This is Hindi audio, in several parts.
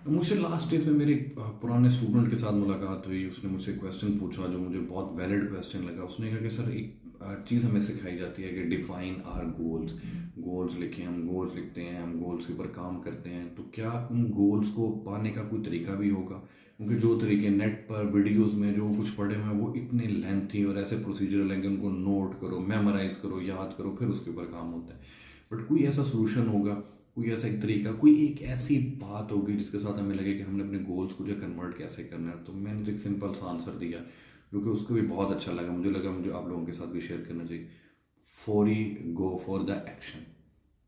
मुझसे लास्ट डेज़ में मेरे एक पुराने स्टूडेंट के साथ मुलाकात हुई। उसने मुझसे क्वेश्चन पूछा जो मुझे बहुत वैलिड क्वेश्चन लगा। उसने कहा कि सर एक चीज़ हमें सिखाई जाती है कि डिफाइन आवर गोल्स। गोल्स लिखें, हम गोल्स लिखते हैं, हम गोल्स के ऊपर काम करते हैं, तो क्या उन गोल्स को पाने का कोई तरीका भी होगा? क्योंकि जो तरीके नेट पर वीडियोस में जो कुछ पढ़े हुए हैं वो इतने लेंथी और ऐसे प्रोसीजरल हैं कि उनको नोट करो, मेमोराइज करो, याद करो, फिर उसके ऊपर काम होता है। बट कोई ऐसा सोल्यूशन होगा, कोई ऐसा एक तरीका, कोई एक ऐसी बात होगी जिसके साथ हमें लगे कि हमने अपने गोल्स को जो कन्वर्ट कैसे करना है? तो मैंने तो एक सिंपल सा आंसर दिया जो कि उसको भी बहुत अच्छा लगा। मुझे लगा मुझे आप लोगों के साथ भी शेयर करना चाहिए। फौरी गो फॉर द एक्शन।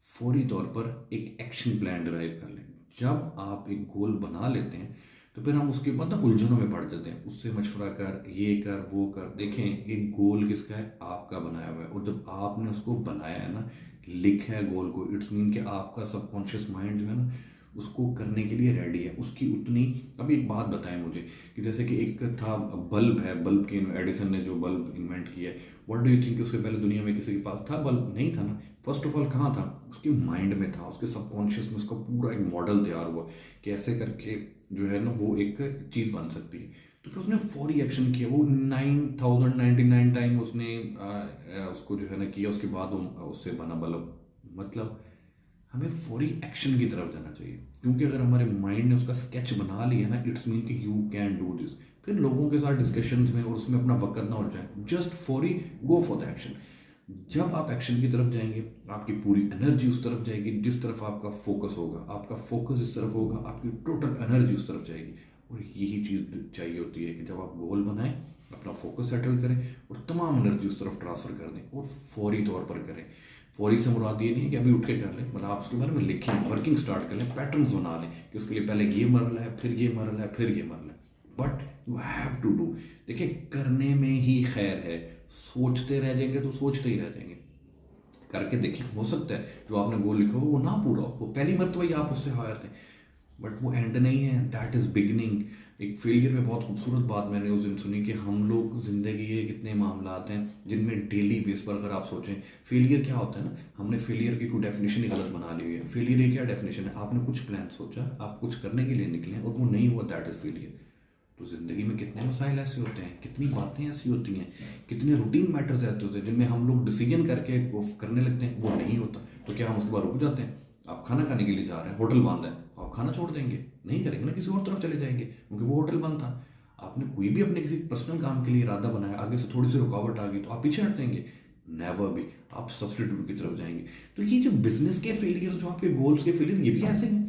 फौरी तौर पर एक एक्शन प्लान ड्राइव कर लें। जब आप एक गोल बना लेते हैं तो फिर हम उसके बाद ना उलझनों में पड़ जाते हैं। उससे मशवरा कर, ये कर, वो कर। देखें, एक गोल किसका है? आपका बनाया हुआ है। और जब आपने उसको बनाया है ना, लिखा है गोल को, इट्स मीन कि आपका सबकॉन्शियस माइंड जो है ना उसको करने के लिए रेडी है। उसकी उतनी, अभी एक बात बताएं मुझे कि जैसे कि एक था बल्ब है, बल्ब की एडिसन ने जो बल्ब इन्वेंट किया है, व्हाट डू यू थिंक उसके पहले दुनिया में किसी के पास था बल्ब? नहीं था ना। फर्स्ट ऑफ ऑल कहाँ था? उसके माइंड में था, उसके सबकॉन्शियस में उसका पूरा एक मॉडल तैयार हुआ कि ऐसे करके जो है ना वो एक चीज़ बन सकती है। तो फिर उसने फौरी एक्शन किया। वो 9099 टाइम उसने उसको जो है ना किया। उसके बाद उससे बना बल्ब। मतलब हमें फौरी एक्शन की तरफ जाना चाहिए, क्योंकि अगर हमारे माइंड ने उसका स्केच बना लिया ना, इट्स मीन कि यू कैन डू दिस। फिर लोगों के साथ डिस्कशन में और उसमें अपना वक्त ना उड़ जाए। जस्ट फौरी गो फॉर द एक्शन। जब आप एक्शन की तरफ जाएंगे, आपकी पूरी एनर्जी उस तरफ जाएगी। जिस तरफ आपका फोकस होगा, आपका फोकस जिस तरफ होगा, आपकी टोटल एनर्जी उस तरफ जाएगी। और यही चीज़ चाहिए होती है कि जब आप गोल बनाएं, अपना फोकस सेटल करें और तमाम एनर्जी उस तरफ ट्रांसफर कर दें और फौरी तौर पर करें। फौरी से मुराद ये नहीं है कि अभी उठ के कर लें, मतलब आप उसके बारे में लिखें, वर्किंग स्टार्ट कर लें, पैटर्न्स बना लें कि उसके लिए पहले ये मरला है, फिर ये मरला है, फिर ये मरला है। But you have to do. देखिए, करने में ही खैर है। सोचते रह जाएंगे तो सोचते ही रह जाएंगे। करके देखिए, हो सकता है जो आपने गोल लिखा हो वो ना पूरा हो, वो पहली मरतबा ही आप उससे हायर थे, बट वो एंड नहीं है, दैट इज बिगनिंग। एक फेलियर में बहुत खूबसूरत बात मैंने उस दिन सुनी कि हम लोग जिंदगी के कितने मामलात हैं जिनमें डेली बेस पर अगर आप सोचें फेलियर क्या होता है ना, हमने फेलियर की कोई डेफिनेशन ही गलत बना ली हुई है। फेलियर की क्या डेफिनेशन है? आपने कुछ प्लान सोचा, आप कुछ करने के लिए निकले और वो नहीं हुआ, दैट इज फेलियर। तो ज़िंदगी में कितने मसाइल ऐसे होते हैं, कितनी बातें ऐसी होती हैं, कितने रूटीन मैटर्स ऐसे होते हैं जिनमें हम लोग डिसीजन करके वो करने लगते हैं, वो नहीं होता। तो क्या हम उसके बाद रुक जाते हैं? आप खाना खाने के लिए जा रहे हैं, होटल बंद है, तो आप खाना छोड़ देंगे? नहीं करेंगे ना, किसी और तरफ चले जाएंगे क्योंकि वो होटल बंद था। आपने कोई भी अपने किसी पर्सनल काम के लिए इरादा बनाया, आगे से थोड़ी सी रुकावट आ गई तो आप पीछे हट देंगे? नेवर भी। आप सब्सटीट्यूट की तरफ जाएंगे। तो ये जो बिजनेस के फेलियर, जो आपके गोल्स के फेलियर, ये भी ऐसे हैं।